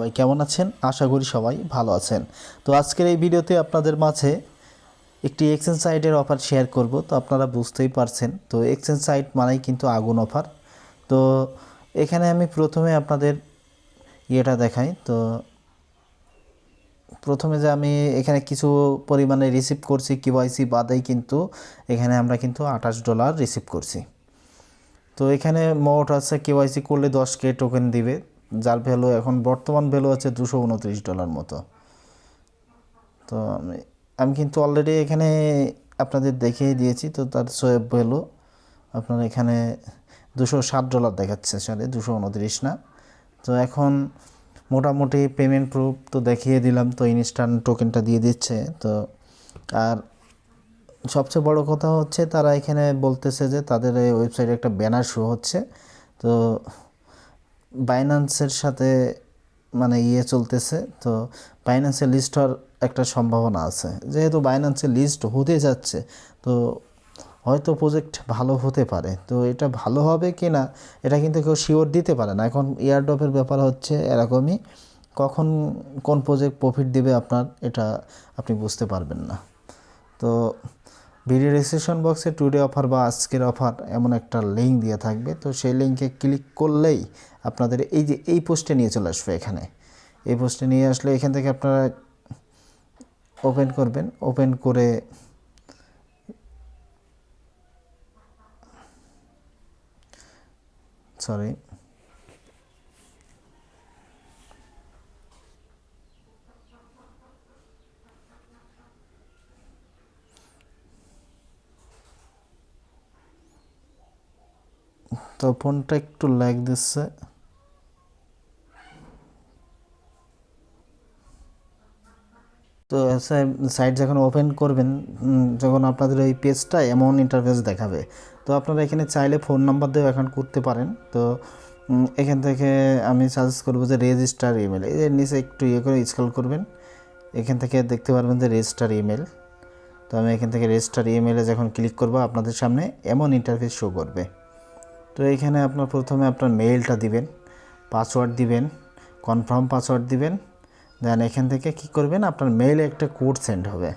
সবাই কেমন আছেন? আশা করি সবাই ভালো আছেন। তো আজকের এই ভিডিওতে আপনাদের মাঝে একটি এক্সচেঞ্জ সাইটের অফার শেয়ার করব। তো আপনারা বুঝতেই পারছেন, তো এক্সচেঞ্জ সাইট মানেই কিন্তু আগুন অফার। তো এখানে আমি প্রথমে আপনাদের ইয়েটা দেখাই। তো প্রথমে যে আমি এখানে কিছু পরিমাণে রিসিভ করছি, কেওয়াইসি বাদেই কিন্তু এখানে আমরা কিন্তু $28 রিসিভ করছি। তো এখানে মোট আছে কেওয়াইসি করলে 10K টোকেন দিবে, যার ভ্যালু এখন বর্তমান ভ্যালু আছে $229 মতো। তো আমি কিন্তু অলরেডি এখানে আপনাদের দেখিয়ে দিয়েছি। তো তার সোয়েব ভ্যালু আপনার এখানে $260 দেখাচ্ছে, সরি 229 না। তো এখন মোটামুটি পেমেন্ট প্রুফ তো দেখিয়ে দিলাম, তো ইনস্ট্যান্ট টোকেনটা দিয়ে দিচ্ছে। তো আর সবচেয়ে বড় কথা হচ্ছে তারা এখানে বলতেছে যে তাদের এই ওয়েবসাইটে একটা ব্যানার শো হচ্ছে। তো বাইন্যান্সের সাথে মানে চলতেছে। তো বাইন্যান্সের লিস্ট হওয়ার একটা সম্ভাবনা আছে, যেহেতু বাইন্যান্সের লিস্ট হতে যাচ্ছে তো হয়তো প্রজেক্ট ভালো হতে পারে। তো এটা ভালো হবে কি না এটা কিন্তু কেউ শিওর দিতে পারে না। এখন এয়ারড্রপের ব্যাপার হচ্ছে এরকমই, কখন কোন প্রজেক্ট প্রফিট দেবে আপনার এটা আপনি বুঝতে পারবেন না। তো ভিডিও ডিসক্রিপশন বক্সে টুডে অফার বা আজকের অফার এমন একটা লিঙ্ক দিয়ে থাকবে। তো সেই লিঙ্কে ক্লিক করলেই আপনাদের এই যে এই পোস্টে নিয়ে চলে আসবে। এখানে এই পোস্টে নিয়ে আসলে এখান থেকে আপনারা ওপেন করবেন। ওপেন করে সরি তো ফোনটা একটু ল্যাগ দিচ্ছে। তো সাইট যখন ওপেন করবেন, যখন আপনাদের এই পেজটা এমন ইন্টারফেস দেখাবে, তো আপনারা এখানে চাইলে ফোন নাম্বার দিয়েও অ্যাকাউন্ট করতে পারেন। তো এখান থেকে আমি সাজেস্ট করবো যে রেজিস্টার ইমেল, এই নিচে একটু করে স্ক্রল করবেন, এখান থেকে দেখতে পারবেন যে রেজিস্টার ইমেল। তো আমি এখান থেকে রেজিস্টার ইমেলে যখন ক্লিক করবো আপনাদের সামনে এমন ইন্টারফেস শো করবে। তো এখানে আপনার প্রথমে আপনার মেইলটা দিবেন, পাসওয়ার্ড দিবেন, কনফার্ম পাসওয়ার্ড দিবেন। দেন এখান থেকে কি করবেন, আপনার মেইলে একটা কোড সেন্ড হবে।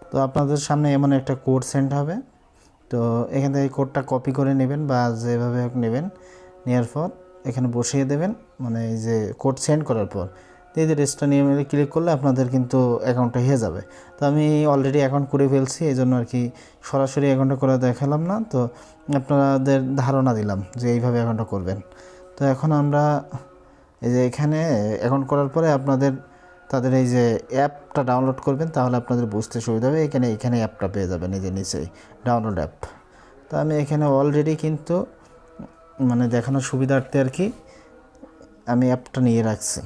তো আপনাদের সামনে এমন একটা কোড সেন্ড হবে। তো এখান থেকে কোডটা কপি করে নেবেন বা যেভাবে হোক নেবেন, নেওয়ার পর এখানে বসিয়ে দেবেন। মানে এই যে কোড সেন্ড করার পর এই যে রেজিস্টার নিয়ে ক্লিক করলে আপনাদের কিন্তু অ্যাকাউন্টটা হয়ে যাবে। তো আমি অলরেডি অ্যাকাউন্ট করে ফেলছি, এই জন্য আর কি সরাসরি অ্যাকাউন্টটা করে দেখালাম না। তো আপনাদের ধারণা দিলাম যে এইভাবে অ্যাকাউন্টটা করবেন। তো এখন আমরা এই যে এখানে অ্যাকাউন্ট করার পরে তাদের এই যে অ্যাপটা ডাউনলোড করবেন, তাহলে আপনাদের বুঝতে সুবিধা হবে। এখানে অ্যাপটা পেয়ে যাবেন এই যে নিচেই ডাউনলোড অ্যাপ। তো আমি এখানে অলরেডি কিন্তু মানে দেখানোর সুবিধার্থে আর কি আমি অ্যাপটা নিয়ে রাখছি।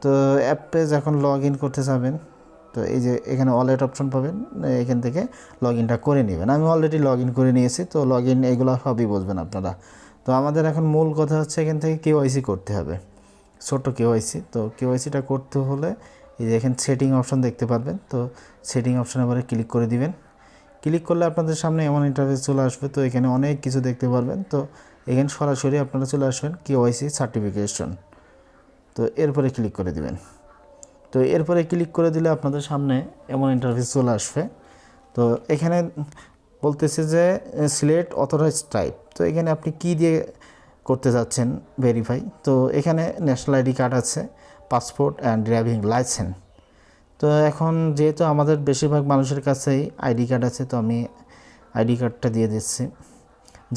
তো অ্যাপে যখন লগ ইন করতে যাবেন, তো এই যে এখানে ওয়ালেট অপশন পাবেন, এখান থেকে লগ ইনটা করে নেবেন। আমি অলরেডি লগ ইন করে নিয়েছি। তো লগ ইন এগুলো সবই বুঝবেন আপনারা। তো আমাদের এখন মূল কথা হচ্ছে এখান থেকে কেওয়াইসি করতে হবে, ছোট্ট কেওয়াইসি। তো কেওয়াইসিটা করতে হলে এই যে এখানে সেটিং অপশন দেখতে পারবেন। তো সেটিং অপশন এবারে ক্লিক করে দিবেন। ক্লিক করলে আপনাদের সামনে এমন ইন্টারফেস চলে আসবে। তো এখানে অনেক কিছু দেখতে পারবেন। তো এখানে সরাসরি আপনারা চলে আসবেন কেওয়াইসি সার্টিফিকেশন। তো এরপরে ক্লিক করে দিবেন। তো এরপরে ক্লিক করে দিলে আপনাদের সামনে এমন ইন্টারফেস চলে আসবে। তো এখানে বলতেছে যে সিলেক্ট অথরাইজড টাইপ। তো এখানে আপনি কি দিয়ে করতে যাচ্ছেন ভেরিফাই। তো এখানে ন্যাশনাল আইডি কার্ড আছে, পাসপোর্ট অ্যান্ড ড্রাইভিং লাইসেন্স। তো এখন যেহেতু আমাদের বেশিরভাগ মানুষের কাছেই আইডি কার্ড আছে, তো আমি আইডি কার্ডটা দিয়ে দিচ্ছি।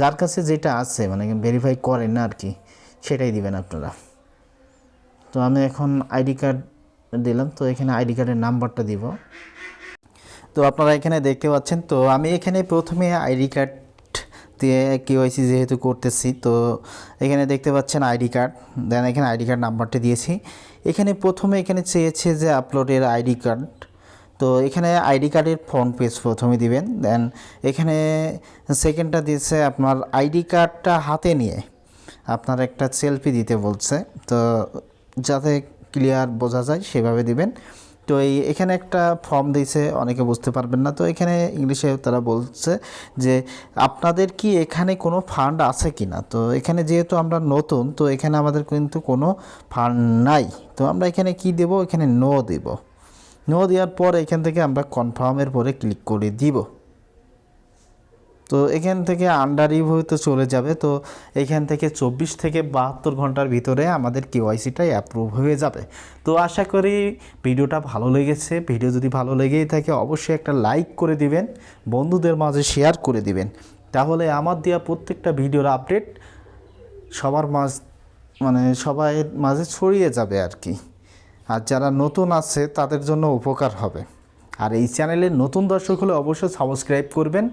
যার কাছে যেটা আছে মানে ভেরিফাই করেন না আর কি, সেটাই দিবেন আপনারা। তো আমি এখন আইডি কার্ড দিলাম। তো এখানে আইডি কার্ডের নাম্বারটা দিব। তো আপনারা এখানে দেখতে পাচ্ছেন, তো আমি এখানে প্রথমে আইডি কার্ড দিয়ে কেওয়াইসি যেহেতু করতেছি, তো এখানে দেখতে পাচ্ছেন আইডি কার্ড। দেন এখানে আইডি কার্ড নাম্বারটা দিয়েছি। এখানে প্রথমে এখানে চেয়েছে যে আপলোডের আইডি কার্ড। তো এখানে আইডি কার্ডের ফ্রন্ট পেজ প্রথমে দিবেন। দেন এখানে সেকেন্ডটা দিয়েছে আপনার আইডি কার্ডটা হাতে নিয়ে আপনার একটা সেলফি দিতে বলছে। তো যাতে ক্লিয়ার বোঝা যায় সেভাবে দিবেন। তো এখানে একটা ফর্ম দিয়েছে, অনেকে বুঝতে পারবেন না, তো এখানে ইংলিশে তারা বলছে যে আপনাদের কি এখানে কোনো ফান্ড আছে কি না। তো এখানে যেহেতু আমরা নতুন, তো এখানে আমাদের কিন্তু কোনো ফান্ড নাই। তো আমরা এখানে কি দেব, এখানে নো দেব। নো দেওয়ার পর এখান থেকে আমরা কনফার্মের পরে ক্লিক করে দিব। তো এখান থেকে আন্ডার রিভিউতে চলে যাবে। তো এখান থেকে 24 থেকে 72 ঘন্টার ভিতরে আমাদের কেওয়াইসিটাই অ্যাপ্রুভ হয়ে যাবে। তো আশা করি ভিডিওটা ভালো লেগেছে। ভিডিও যদি ভালো লেগেই থাকে অবশ্যই একটা লাইক করে দিবেন, বন্ধুদের মাঝে শেয়ার করে দিবেন, তাহলে আমার দেওয়া প্রত্যেকটা ভিডিওর আপডেট সবার সবাই মাঝে ছড়িয়ে যাবে আর কি। আর যারা নতুন আছে তাদের জন্য উপকার হবে। আর এই চ্যানেলের নতুন দর্শক হলে অবশ্যই সাবস্ক্রাইব করবেন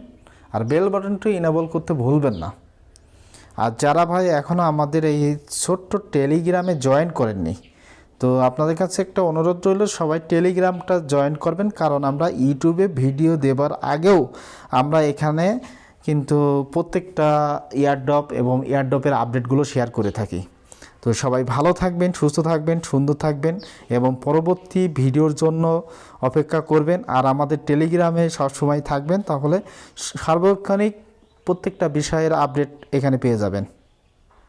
আর বেল বাটনটি ইনেবল করতে ভুলবেন না। আর যারা ভাই এখনও আমাদের এই ছোট্ট টেলিগ্রামে জয়েন করেননি, তো আপনাদের কাছে একটা অনুরোধ রইল, সবাই টেলিগ্রামটা জয়েন করবেন, কারণ আমরা ইউটিউবে ভিডিও দেবার আগেও আমরা এখানে কিন্তু প্রত্যেকটা এয়ারড্রপ এবং এয়ারড্রপের আপডেটগুলো শেয়ার করে থাকি। তো সবাই ভালো থাকবেন, সুস্থ থাকবেন, সুন্দর থাকবেন এবং পরবর্তী ভিডিওর জন্য অপেক্ষা করবেন। আর আমাদের টেলিগ্রামে সবসময় থাকবেন, তাহলে সার্বক্ষণিক প্রত্যেকটা বিষয়ের আপডেট এখানে পেয়ে যাবেন।